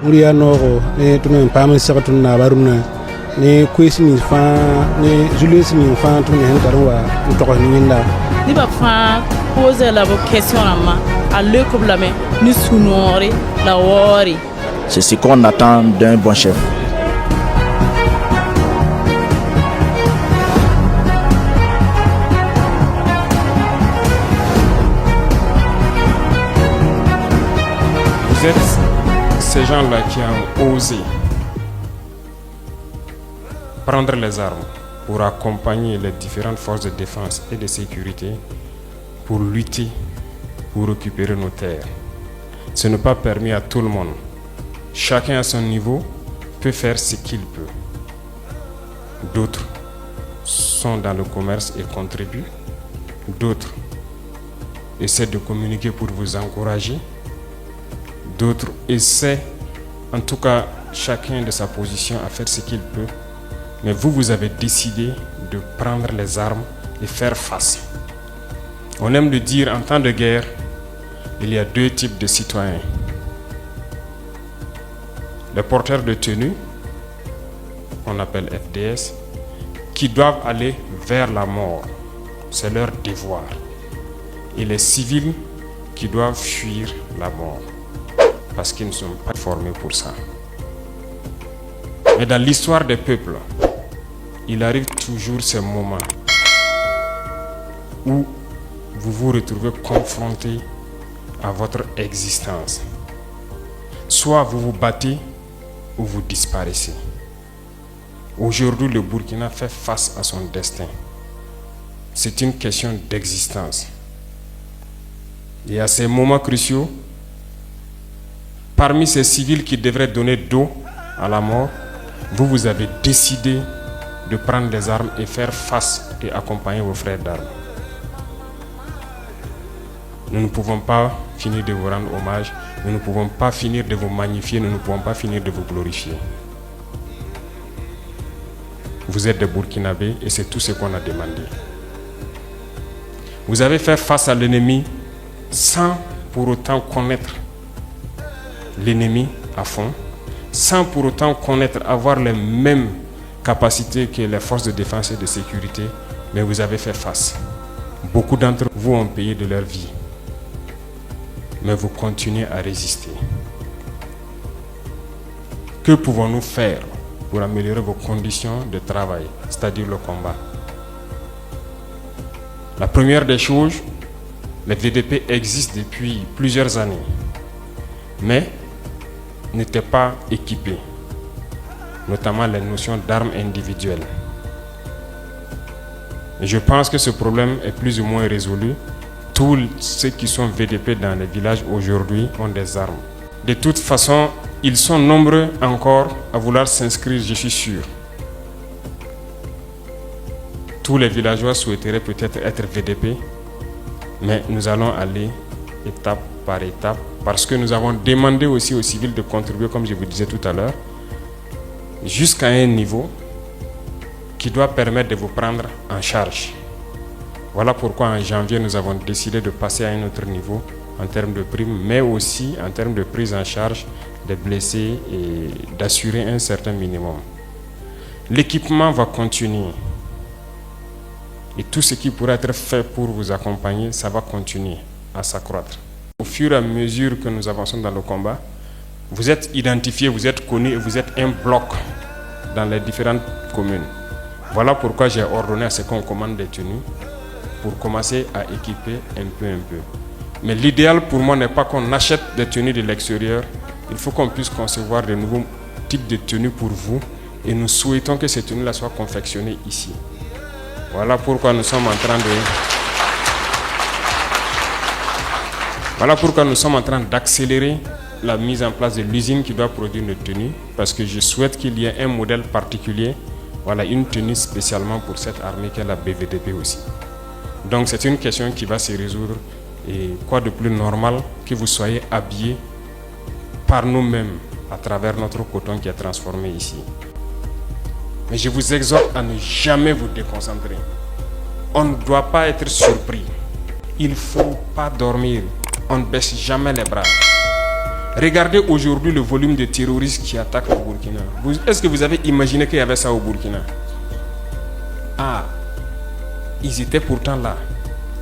uriya nogo ne tunu pam sakatun na baruna ne kwesini fa ne Julius ni fa tunu hen karwa to ni nda ni ba fa poser la question ma à le problème ni sunore la wori. C'est ce qu'on attend d'un bon chef. Vous êtes ces gens-là qui ont osé prendre les armes pour accompagner les différentes forces de défense et de sécurité pour lutter, pour récupérer nos terres. Ce n'est pas permis à tout le monde. Chacun à son niveau peut faire ce qu'il peut. D'autres sont dans le commerce et contribuent. D'autres essaient de communiquer pour vous encourager. D'autres essaient, en tout cas chacun de sa position, à faire ce qu'il peut. Mais vous avez décidé de prendre les armes et faire face. On aime le dire, en temps de guerre, il y a deux types de citoyens. Les porteurs de tenue, qu'on appelle FDS, qui doivent aller vers la mort. C'est leur devoir. Et les civils qui doivent fuir la mort. Parce qu'ils ne sont pas formés pour ça. Mais dans l'histoire des peuples, il arrive toujours ces moments où vous vous retrouvez confronté à votre existence. Soit vous vous battez ou vous disparaissez. Aujourd'hui, le Burkina fait face à son destin. C'est une question d'existence. Et à ces moments cruciaux, parmi ces civils qui devraient donner dos à la mort, vous avez décidé de prendre les armes et faire face et accompagner vos frères d'armes. Nous ne pouvons pas finir de vous rendre hommage, nous ne pouvons pas finir de vous magnifier, nous ne pouvons pas finir de vous glorifier. Vous êtes des Burkinabés et c'est tout ce qu'on a demandé. Vous avez fait face à l'ennemi sans pour autant connaître l'ennemi à fond, sans pour autant connaître, avoir les mêmes capacités que les forces de défense et de sécurité, mais vous avez fait face. Beaucoup d'entre vous ont payé de leur vie, mais vous continuez à résister. Que pouvons-nous faire pour améliorer vos conditions de travail, c'est-à-dire le combat? La première des choses, les VDP existent depuis plusieurs années, mais n'étaient pas équipés, notamment les notions d'armes individuelles. Et je pense que ce problème est plus ou moins résolu. Tous ceux qui sont VDP dans les villages aujourd'hui ont des armes. De toute façon, ils sont nombreux encore à vouloir s'inscrire, je suis sûr. Tous les villageois souhaiteraient peut-être être VDP, mais nous allons aller étape par étape parce que nous avons demandé aussi aux civils de contribuer, comme je vous disais tout à l'heure, jusqu'à un niveau qui doit permettre de vous prendre en charge. Voilà pourquoi en janvier, nous avons décidé de passer à un autre niveau en termes de primes, mais aussi en termes de prise en charge des blessés et d'assurer un certain minimum. L'équipement va continuer. Et tout ce qui pourrait être fait pour vous accompagner, ça va continuer à s'accroître. Au fur et à mesure que nous avançons dans le combat, vous êtes identifiés, vous êtes connus et vous êtes un bloc dans les différentes communes. Voilà pourquoi j'ai ordonné à ce qu'on commande des tenues pour commencer à équiper un peu. Mais l'idéal pour moi n'est pas qu'on achète des tenues de l'extérieur. Il faut qu'on puisse concevoir de nouveaux types de tenues pour vous et nous souhaitons que ces tenues-là soient confectionnées ici. Voilà pourquoi nous sommes en train d'accélérer la mise en place de l'usine qui doit produire nos tenues, parce que je souhaite qu'il y ait un modèle particulier, voilà, une tenue spécialement pour cette armée qu'est la BVDP aussi. Donc c'est une question qui va se résoudre, et quoi de plus normal que vous soyez habillés par nous-mêmes à travers notre coton qui est transformé ici. Mais je vous exhorte à ne jamais vous déconcentrer. On ne doit pas être surpris. Il ne faut pas dormir. On ne baisse jamais les bras. Regardez aujourd'hui le volume de terroristes qui attaquent le Burkina. Est-ce que vous avez imaginé qu'il y avait ça au Burkina? Ah, ils étaient pourtant là,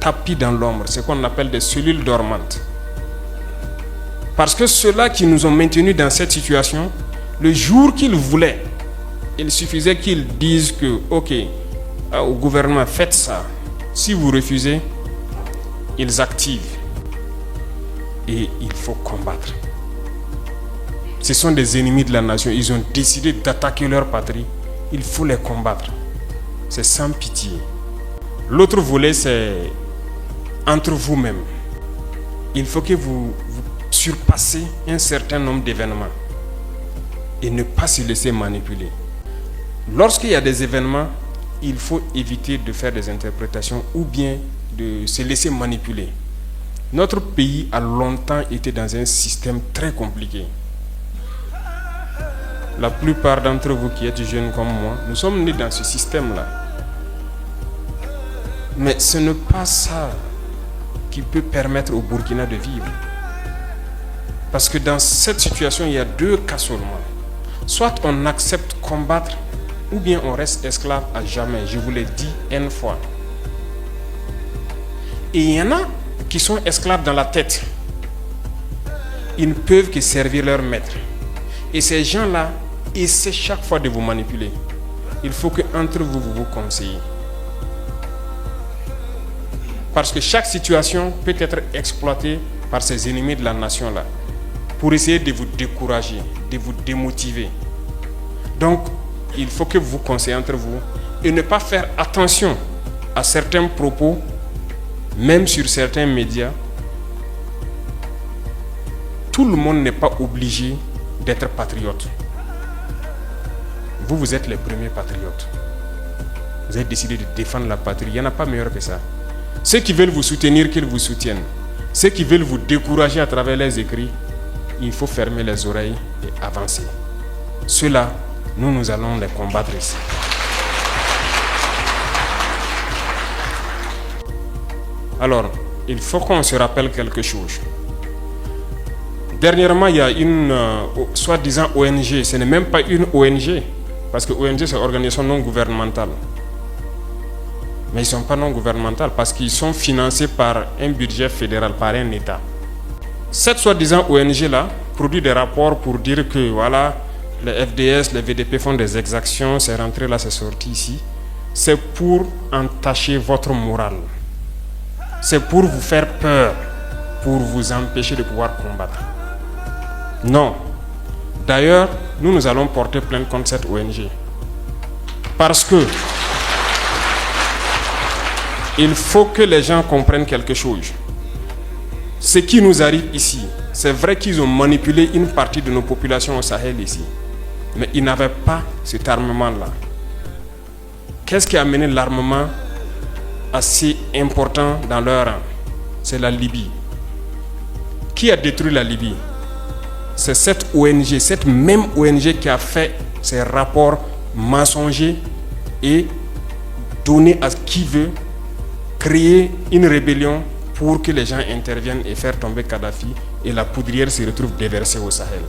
tapis dans l'ombre, ce qu'on appelle des cellules dormantes. Parce que ceux-là qui nous ont maintenus dans cette situation, le jour qu'ils voulaient, il suffisait qu'ils disent que, ok, au gouvernement, faites ça. Si vous refusez, ils activent. Et il faut combattre. Ce sont des ennemis de la nation. Ils ont décidé d'attaquer leur patrie. Il faut les combattre. C'est sans pitié. L'autre volet, c'est entre vous-même. Il faut que vous surpassez un certain nombre d'événements et ne pas se laisser manipuler. Lorsqu'il y a des événements, il faut éviter de faire des interprétations ou bien de se laisser manipuler. Notre pays a longtemps été dans un système très compliqué. La plupart d'entre vous qui êtes jeunes comme moi, nous sommes nés dans ce système-là. Mais ce n'est pas ça qui peut permettre au Burkina de vivre. Parce que dans cette situation, il y a deux cas seulement. Soit on accepte combattre, ou bien on reste esclave à jamais. Je vous l'ai dit N fois. Et il y en a qui sont esclaves dans la tête. Ils ne peuvent que servir leur maître. Et ces gens-là essaient chaque fois de vous manipuler. Il faut qu'entre vous, vous conseillez. Parce que chaque situation peut être exploitée par ces ennemis de la nation-là pour essayer de vous décourager, de vous démotiver. Donc, il faut que vous conseillez entre vous et ne pas faire attention à certains propos, même sur certains médias. Tout le monde n'est pas obligé d'être patriote. Vous, vous êtes les premiers patriotes. Vous avez décidé de défendre la patrie. Il n'y en a pas meilleur que ça. Ceux qui veulent vous soutenir, qu'ils vous soutiennent. Ceux qui veulent vous décourager à travers les écrits, il faut fermer les oreilles et avancer. Ceux-là, nous allons les combattre ici. Alors, il faut qu'on se rappelle quelque chose. Dernièrement, il y a une soi-disant ONG. Ce n'est même pas une ONG, parce que ONG, c'est organisation non gouvernementale. Mais ils ne sont pas non gouvernementaux parce qu'ils sont financés par un budget fédéral, par un État. Cette soi-disant ONG-là produit des rapports pour dire que voilà, les FDS, les VDP font des exactions, c'est rentré là, c'est sorti ici. C'est pour entacher votre morale. C'est pour vous faire peur, pour vous empêcher de pouvoir combattre. Non. D'ailleurs, nous allons porter plainte contre cette ONG. Parce que il faut que les gens comprennent quelque chose. Ce qui nous arrive ici, c'est vrai qu'ils ont manipulé une partie de nos populations au Sahel ici. Mais ils n'avaient pas cet armement-là. Qu'est-ce qui a amené l'armement assez important dans leur rang? C'est la Libye. Qui a détruit la Libye? C'est cette ONG, cette même ONG qui a fait ces rapports mensongers et donné à qui veut créer une rébellion pour que les gens interviennent et faire tomber Kadhafi et la poudrière se retrouve déversée au Sahel.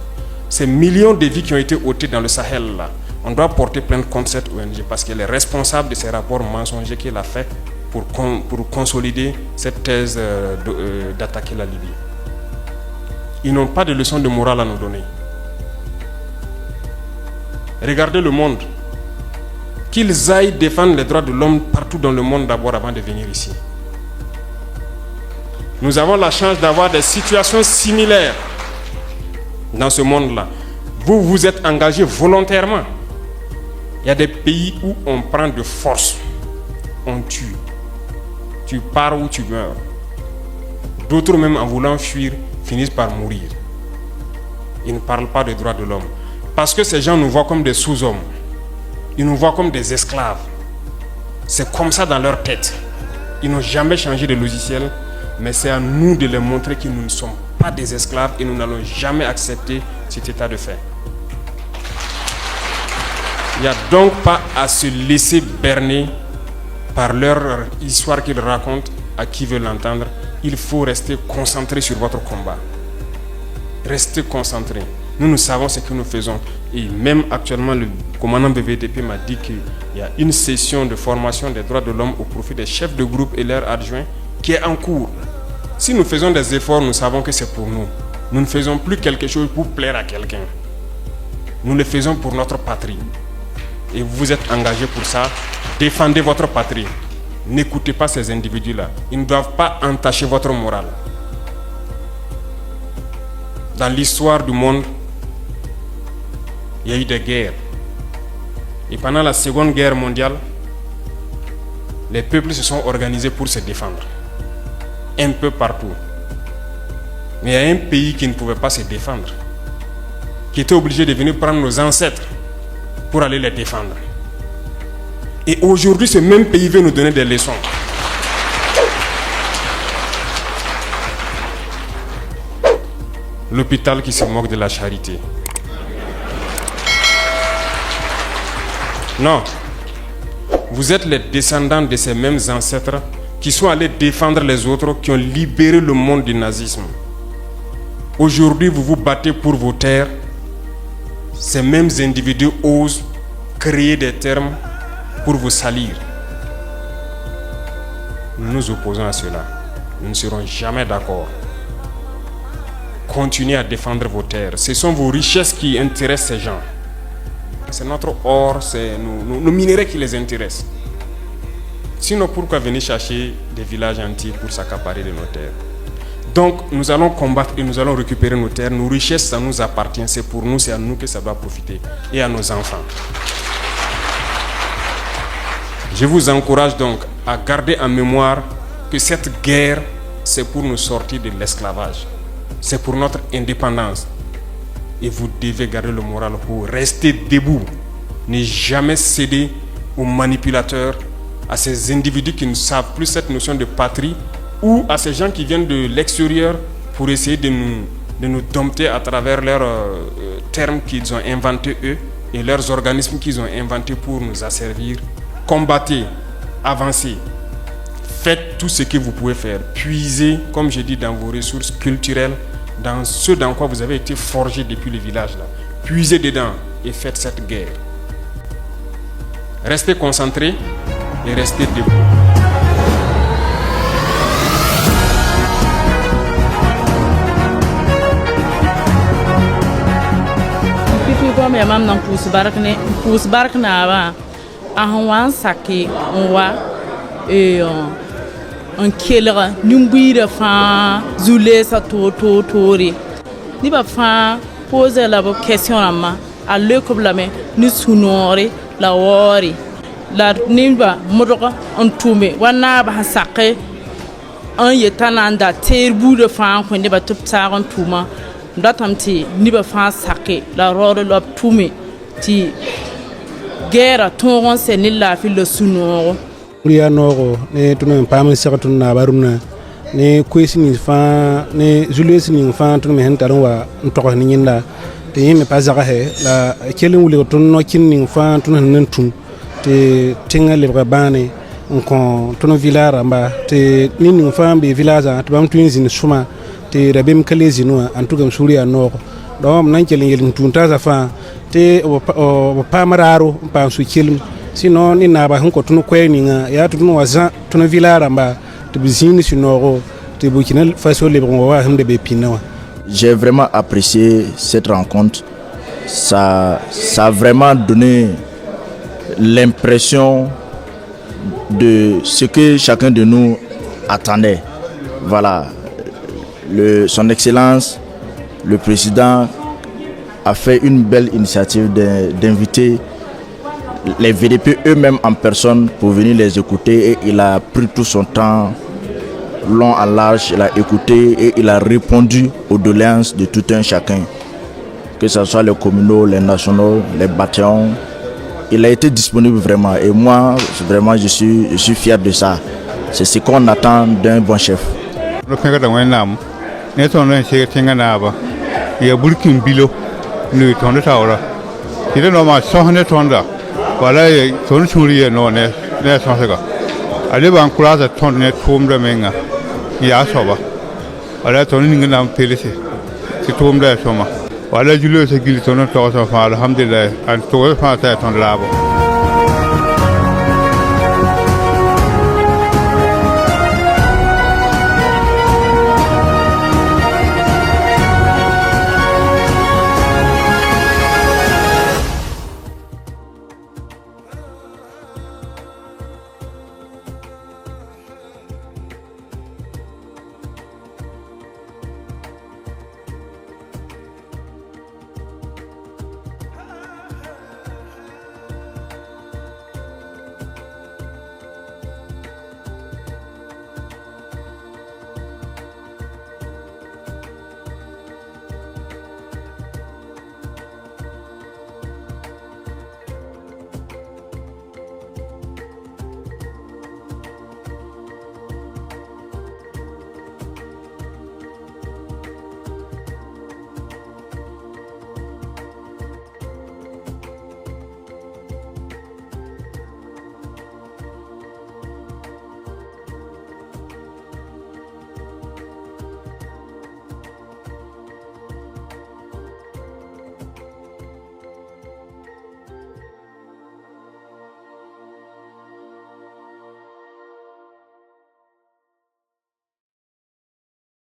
Ces millions de vies qui ont été ôtées dans le Sahel là, on doit porter plainte contre cette ONG parce qu'elle est responsable de ces rapports mensongers qu'elle a fait pour consolider cette thèse d'attaquer la Libye. Ils n'ont pas de leçon de morale à nous donner. Regardez le monde. Qu'ils aillent défendre les droits de l'homme partout dans le monde d'abord avant de venir ici. Nous avons la chance d'avoir des situations similaires dans ce monde-là. Vous vous êtes engagés volontairement. Il y a des pays où on prend de force, on tue. Tu pars ou tu meurs. D'autres même en voulant fuir finissent par mourir. Ils ne parlent pas des droits de l'homme. Parce que ces gens nous voient comme des sous-hommes. Ils nous voient comme des esclaves. C'est comme ça dans leur tête. Ils n'ont jamais changé de logiciel, mais c'est à nous de les montrer que nous ne sommes pas des esclaves et nous n'allons jamais accepter cet état de fait. Il n'y a donc pas à se laisser berner par leur histoire qu'ils racontent à qui veut l'entendre. Il faut rester concentré sur votre combat. restez concentrés. Nous savons ce que nous faisons. Et même actuellement, le commandant BVDP m'a dit qu'il y a une session de formation des droits de l'homme au profit des chefs de groupe et leurs adjoints qui est en cours. Si nous faisons des efforts, nous savons que c'est pour nous. Nous ne faisons plus quelque chose pour plaire à quelqu'un. Nous le faisons pour notre patrie. Et vous êtes engagés pour ça. Défendez votre patrie. N'écoutez pas ces individus-là. Ils ne doivent pas entacher votre morale. Dans l'histoire du monde, il y a eu des guerres. Et pendant la Seconde Guerre mondiale, les peuples se sont organisés pour se défendre. Un peu partout. Mais il y a un pays qui ne pouvait pas se défendre, qui était obligé de venir prendre nos ancêtres pour aller les défendre. Et aujourd'hui, ce même pays veut nous donner des leçons. L'hôpital qui se moque de la charité. Non. Vous êtes les descendants de ces mêmes ancêtres qui sont allés défendre les autres, qui ont libéré le monde du nazisme. Aujourd'hui, vous vous battez pour vos terres. Ces mêmes individus osent créer des termes pour vous salir. Nous nous opposons à cela. Nous ne serons jamais d'accord. Continuez à défendre vos terres. Ce sont vos richesses qui intéressent ces gens. C'est notre or, c'est nos minerais qui les intéressent. Sinon, pourquoi venir chercher des villages entiers pour s'accaparer de nos terres? Donc, nous allons combattre et nous allons récupérer nos terres. Nos richesses, ça nous appartient. C'est pour nous, c'est à nous que ça doit profiter. Et à nos enfants. Je vous encourage donc à garder en mémoire que cette guerre, c'est pour nous sortir de l'esclavage. C'est pour notre indépendance. Et vous devez garder le moral haut. Restez debout. Ne jamais céder aux manipulateurs, à ces individus qui ne savent plus cette notion de patrie, ou à ces gens qui viennent de l'extérieur pour essayer de nous dompter à travers leurs termes qu'ils ont inventés eux et leurs organismes qu'ils ont inventés pour nous asservir. Combattez, avancez, faites tout ce que vous pouvez faire. Puisez, comme je dis, dans vos ressources culturelles, dans ce dans quoi vous avez été forgés depuis le village là. Puisez dedans et faites cette guerre. Restez concentrés et restez debout. Comme ya mam nan pus bark na ba ahwan saki onwa un kelra nyumbuira fa zule sa tori ni ba fa poser la question ma a le problème ni sunore la wori la nimba modoka on tume wana ba saki un yetananda terbu de fa ko ne ba tup sa on tuma ndatamti ni ba fa sake la rore lob tumi ti guerre ton se ni la fi le suno ya noro ne tunu pam sakatu na baruna ne kwesi ni fa ne julius ni fa tunu hen taron wa ntoko ni nyinda te yime pa zaka he la kelin wuli tunu no kin ni fa tunu nan tum te tinga le bane on tunu village mba te ni fa be village to bam twins ni suma te rabem kalezi no antugam suriya no do nan kelin yelin tunta za fa te o pamararo pa su kelin sino ni na ba hunko tunu kweni nga ya tunu waza tunu vilara mba te bizini sino te Burkina Faso le bon wa hande be pinawa. J'ai vraiment apprécié cette rencontre. Ça a vraiment donné l'impression de ce que chacun de nous attendait. Voilà. Son Excellence, le Président, a fait une belle initiative d'inviter les VDP eux-mêmes en personne pour venir les écouter, et il a pris tout son temps, long à large, il a écouté et il a répondu aux doléances de tout un chacun, que ce soit les communaux, les nationaux, les bataillons. Il a été disponible vraiment, et moi, vraiment, je suis fier de ça. C'est ce qu'on attend d'un bon chef. ne ton ren se tinga na ba ya burkin bilo ne ton ta ora ide no ma so ne ton da wala ya ton churi no ne so se ga ale ban kula da ton ne tum da menga ya so ba wala ton ni na pele se ti tum da soma wala julo se gili tono to so fa alhamdulillah an to fa ta ton labo